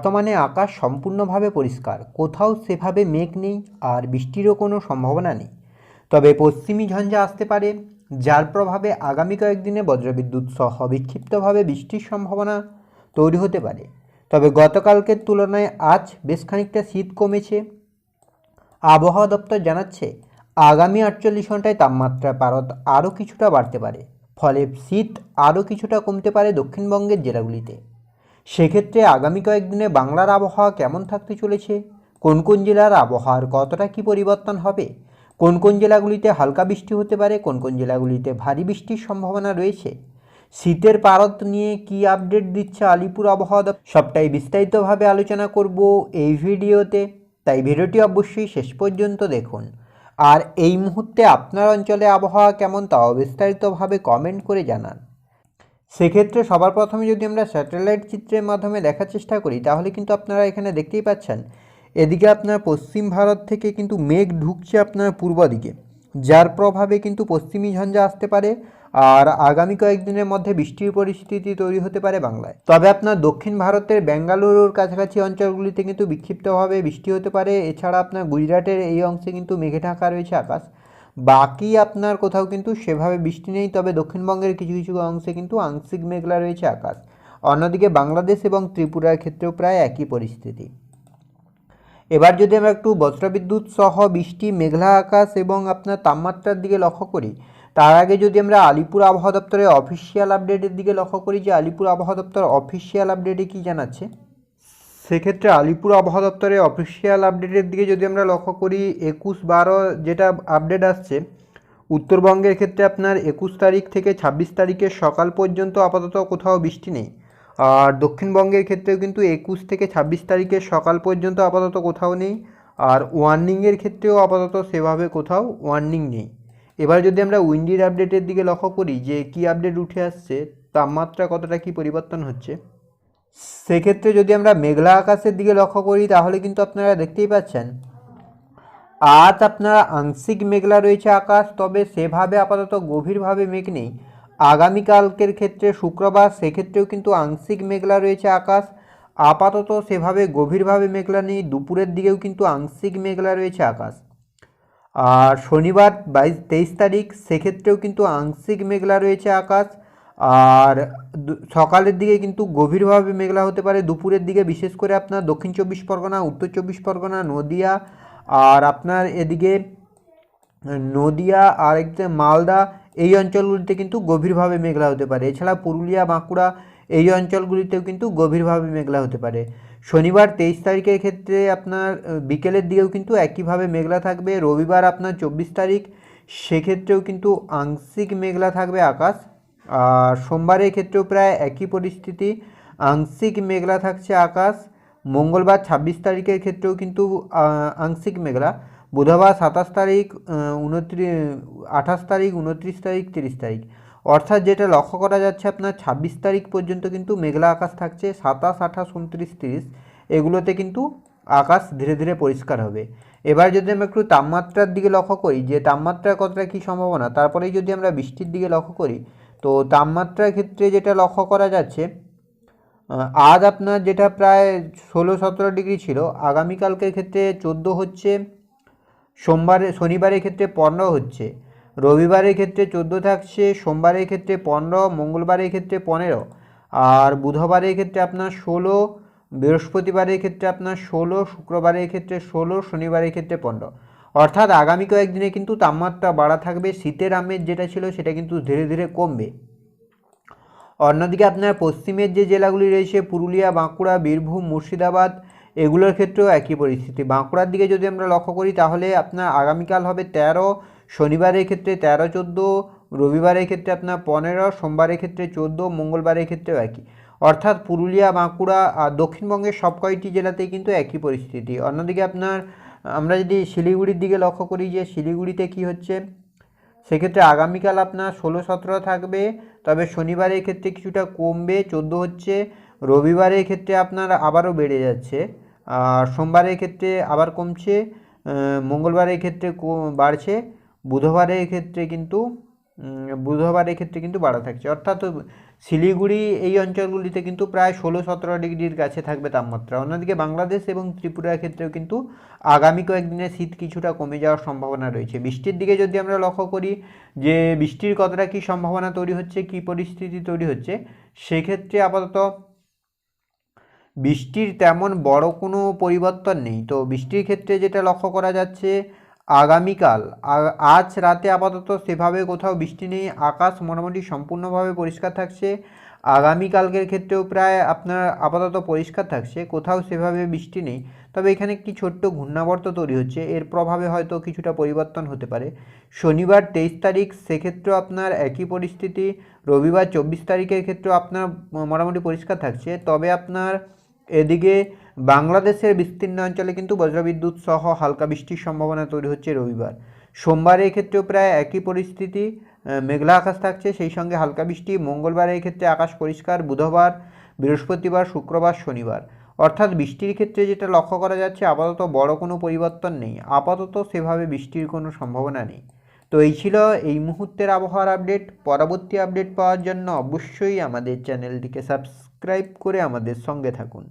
বর্তমানে আকাশ সম্পূর্ণভাবে পরিষ্কার, কোথাও সেভাবে মেঘ নেই আর বৃষ্টিরও কোনো সম্ভাবনা নেই। তবে পশ্চিমী ঝঞ্ঝা আসতে পারে, যার প্রভাবে আগামী কয়েকদিনে বজ্রবিদ্যুৎ সহ বিক্ষিপ্তভাবে বৃষ্টির সম্ভাবনা তৈরি হতে পারে। তবে গতকালকের তুলনায় আজ বেশ খানিকটা শীত কমেছে। আবহাওয়া দপ্তর জানাচ্ছে আগামী 48 ঘন্টায় তাপমাত্রার পারদ আরও কিছুটা বাড়তে পারে, ফলে শীত আরও কিছুটা কমতে পারে দক্ষিণবঙ্গের জেলাগুলিতে। সেক্ষেত্রে আগামী কয়েকদিনে বাংলার আবহাওয়া কেমন থাকতে চলেছে, কোন কোন জেলার আবহাওয়ার কতটা কী পরিবর্তন হবে, কোন কোন জেলাগুলিতে হালকা বৃষ্টি হতে পারে, কোন কোন জেলাগুলিতে ভারী বৃষ্টির সম্ভাবনা রয়েছে, শীতের পারদ নিয়ে কী আপডেট দিচ্ছে আলিপুর আবহাওয়া দপ্তর, সবটাই বিস্তারিতভাবে আলোচনা করব এই ভিডিওতে। তাই ভিডিওটি অবশ্যই শেষ পর্যন্ত দেখুন। আর এই মুহূর্তে আপনার অঞ্চলে আবহাওয়া কেমন তাও বিস্তারিতভাবে কমেন্ট করে জানান। সেক্ষেত্রে সবার প্রথমে যদি আমরা স্যাটেলাইট চিত্রের মাধ্যমে দেখার চেষ্টা করি, তাহলে কিন্তু আপনারা এখানে দেখতেই পাচ্ছেন এদিকে আপনার পশ্চিম ভারত থেকে কিন্তু মেঘ ঢুকছে আপনার পূর্ব দিকে, যার প্রভাবে কিন্তু পশ্চিমী ঝঞ্ঝা আসতে পারে আর আগামী কয়েকদিনের মধ্যে বৃষ্টির পরিস্থিতি তৈরি হতে পারে বাংলায়। তবে আপনার দক্ষিণ ভারতের বেঙ্গালুরুর কাছাকাছি অঞ্চলগুলিতে কিন্তু বিক্ষিপ্তভাবে বৃষ্টি হতে পারে। এছাড়া আপনার গুজরাটের এই অংশে কিন্তু মেঘে ঢাকা রয়েছে আকাশ। বাকি আপনার কোথাও কিন্তু সেভাবে বৃষ্টি নেই, তবে দক্ষিণবঙ্গের কিছু কিছু অংশে কিন্তু আংশিক মেঘলা রয়েছে আকাশ। অন্যদিকে বাংলাদেশ এবং ত্রিপুরার ক্ষেত্রেও প্রায় একই পরিস্থিতি। এবার যদি আমরা একটু বজ্রবিদ্যুৎ সহ বৃষ্টি, মেঘলা আকাশ এবং আপনার তাপমাত্রার দিকে লক্ষ্য করি, তার আগে যদি আমরা আলিপুর আবহাওয়া দপ্তরের অফিসিয়াল আপডেটের দিকে লক্ষ্য করি যে আলিপুর আবহাওয়া দপ্তর অফিসিয়াল আপডেটে কী জানাচ্ছে, সেক্ষেত্রে আলিপুর আবহাওয়া দপ্তরের অফিসিয়াল আপডেটের দিকে যদি আমরা লক্ষ্য করি 21/12 যেটা আপডেট আসছে, উত্তরবঙ্গের ক্ষেত্রে আপনার 21 তারিখ থেকে 26 তারিখের সকাল পর্যন্ত আপাতত কোথাও বৃষ্টি নেই। আর দক্ষিণবঙ্গের ক্ষেত্রেও কিন্তু 21 থেকে 26 তারিখের সকাল পর্যন্ত আপাতত কোথাও নেই। আর ওয়ার্নিংয়ের ক্ষেত্রেও আপাতত সেভাবে কোথাও ওয়ার্নিং নেই। এবার যদি আমরা উইন্ডির আপডেটের দিকে লক্ষ্য করি যে কী আপডেট উঠে আসছে, তাপমাত্রা কতটা কী পরিবর্তন হচ্ছে, সেক্ষেত্রে যদি আমরা মেঘলা আকাশের দিকে লক্ষ্য করি, তাহলে কিন্তু আপনারা দেখতেই পাচ্ছেন আজ আপনারা আংশিক মেঘলা রয়েছে আকাশ, তবে সেভাবে আপাতত গভীরভাবে মেঘ নেই। আগামীকালকের ক্ষেত্রে শুক্রবার, সেক্ষেত্রেও কিন্তু আংশিক মেঘলা রয়েছে আকাশ, আপাতত সেভাবে গভীরভাবে মেঘলা নেই। দুপুরের দিকেও কিন্তু আংশিক মেঘলা রয়েছে আকাশ। আর শনিবার 23 তারিখ, সেক্ষেত্রেও কিন্তু আংশিক মেঘলা রয়েছে আকাশ। আর সকালের দিকে কিন্তু গভীরভাবে মেঘলা হতে পারে দুপুরের দিকে, বিশেষ করে আপনার দক্ষিণ 24 পরগনা, উত্তর 24 পরগনা, নদিয়া আর আপনার এদিকে নদিয়া আর একদম মালদা, এই অঞ্চলগুলিতে কিন্তু গভীরভাবে মেঘলা হতে পারে। এছাড়া পুরুলিয়া, বাঁকুড়া এই অঞ্চলগুলিতেও কিন্তু গভীরভাবে মেঘলা হতে পারে। শনিবার 23 তারিখের ক্ষেত্রে আপনার বিকেলের দিকেও কিন্তু একইভাবে মেঘলা থাকবে। রবিবার আপনার 24 তারিখ, সেক্ষেত্রেও কিন্তু আংশিক মেঘলা থাকবে আকাশ। আর সোমবারের ক্ষেত্রেও প্রায় একই পরিস্থিতি, আংশিক মেঘলা থাকছে আকাশ। মঙ্গলবার 26 তারিখের ক্ষেত্রেও কিন্তু আংশিক মেঘলা। বুধবার 27 তারিখ, 28 তারিখ, 29 তারিখ, 30 তারিখ, অর্থাৎ যেটা লক্ষ্য করা যাচ্ছে আপনার 26 তারিখ পর্যন্ত কিন্তু মেঘলা আকাশ থাকছে। 27, 28, 29, 30 এগুলোতে কিন্তু আকাশ ধীরে ধীরে পরিষ্কার হবে। এবার যদি আমরা একটু তাপমাত্রার দিকে লক্ষ্য করি যে তাপমাত্রার কতটা কী সম্ভাবনা, তারপরেই যদি আমরা বৃষ্টির দিকে লক্ষ্য করি, তো তাপমাত্রার ক্ষেত্রে যেটা লক্ষ্য করা যাচ্ছে আজ আপনার যেটা প্রায় 16-17 ডিগ্রি ছিল, আগামীকালকের ক্ষেত্রে 14 হচ্ছে, শনিবারের ক্ষেত্রে 15 হচ্ছে, রবিবারের ক্ষেত্রে 14 থাকছে, সোমবারের ক্ষেত্রে 15, মঙ্গলবারের ক্ষেত্রে 15, আর বুধবারের ক্ষেত্রে আপনার 16, বৃহস্পতিবারের ক্ষেত্রে আপনার 16, শুক্রবারের ক্ষেত্রে 16, শনিবারের ক্ষেত্রে 15। অর্থাৎ আগামী কয়েকদিনে কিন্তু তাপমাত্রা বাড়া থাকবে। শীতের আমেজ যেটা ছিল সেটা কিন্তু ধীরে ধীরে কমবে। অন্যদিকে আপনার পশ্চিমের যে জেলাগুলি রয়েছে পুরুলিয়া, বাঁকুড়া, বীরভূম, মুর্শিদাবাদ এগুলোর ক্ষেত্রেও একই পরিস্থিতি। বাঁকুড়ার দিকে যদি আমরা লক্ষ্য করি, তাহলে আপনার আগামীকাল হবে 13, শনিবারের ক্ষেত্রে 13, 14, রবিবারের ক্ষেত্রে আপনার 15, সোমবারের ক্ষেত্রে 14, মঙ্গলবারের ক্ষেত্রেও একই। অর্থাৎ পুরুলিয়া, বাঁকুড়া আর দক্ষিণবঙ্গের সব কয়টি জেলাতেই কিন্তু একই পরিস্থিতি। অন্যদিকে আপনার আমরা যদি শিলিগুড়ির দিকে লক্ষ্য করি যে শিলিগুড়িতে কি হচ্ছে, সেক্ষেত্রে আগামীকাল আপনার 16-17 থাকবে, তবে শনিবারের ক্ষেত্রে কিছুটা কমবে, 14 হচ্ছে, রবিবারের ক্ষেত্রে আপনার আবারও বেড়ে যাচ্ছে, আর সোমবারের ক্ষেত্রে আবার কমছে, মঙ্গলবারের ক্ষেত্রে বাড়ছে, বুধবারের ক্ষেত্রে কিন্তু বাড়া থাকছে। অর্থাৎ শিলিগুড়ি এই অঞ্চলগুলিতে কিন্তু প্রায় 16-17 ডিগ্রির কাছে থাকবে তাপমাত্রা। অন্যদিকে বাংলাদেশ এবং ত্রিপুরার ক্ষেত্রেও কিন্তু আগামী কয়েকদিনে শীত কিছুটা কমে যাওয়ার সম্ভাবনা রয়েছে। বৃষ্টির দিকে যদি আমরা লক্ষ্য করি যে বৃষ্টির কতটা কী সম্ভাবনা তৈরি হচ্ছে, কী পরিস্থিতি তৈরি হচ্ছে, সেক্ষেত্রে আপাতত বৃষ্টির তেমন বড় কোনো পরিবর্তন নেই। তো বৃষ্টির ক্ষেত্রে যেটা লক্ষ্য করা যাচ্ছে, আগামীকাল আজ রাতে আপাতত সেভাবে কোথাও বৃষ্টি নেই, আকাশ মোটামুটি সম্পূর্ণভাবে পরিষ্কার থাকছে। আগামীকালকের ক্ষেত্রেও প্রায় আপনার আপাতত পরিষ্কার থাকছে, কোথাও সেভাবে বৃষ্টি নেই। তবে এখানে একটি ছোট্ট ঘূর্ণাবর্ত তৈরি হচ্ছে, এর প্রভাবে হয়তো কিছুটা পরিবর্তন হতে পারে। শনিবার 23 তারিখ, সেক্ষেত্রেও আপনার একই পরিস্থিতি। রবিবার 24 তারিখের ক্ষেত্রেও আপনার মোটামুটি পরিষ্কার থাকছে। তবে আপনার এদিকে বাংলাদেশের বিস্তীর্ণ অঞ্চলে কিন্তু বজ্রবিদ্যুৎ সহ হালকা বৃষ্টির সম্ভাবনা তৈরি হচ্ছে রবিবার। সোমবারের ক্ষেত্রেও প্রায় একই পরিস্থিতি, মেঘলা আকাশ থাকছে, সেই সঙ্গে হালকা বৃষ্টি। মঙ্গলবারের ক্ষেত্রে আকাশ পরিষ্কার। বুধবার, বৃহস্পতিবার, শুক্রবার, শনিবার, অর্থাৎ বৃষ্টির ক্ষেত্রে যেটা লক্ষ্য করা যাচ্ছে, আপাতত বড় কোনো পরিবর্তন নেই, আপাতত সেভাবে বৃষ্টির কোনো সম্ভাবনা নেই। তো এই ছিল এই মুহূর্তের আবহাওয়ার আপডেট। পরবর্তী আপডেট পাওয়ার জন্য অবশ্যই আমাদের চ্যানেলটিকে সাবস্ক্রাইব করে আমাদের সঙ্গে থাকুন।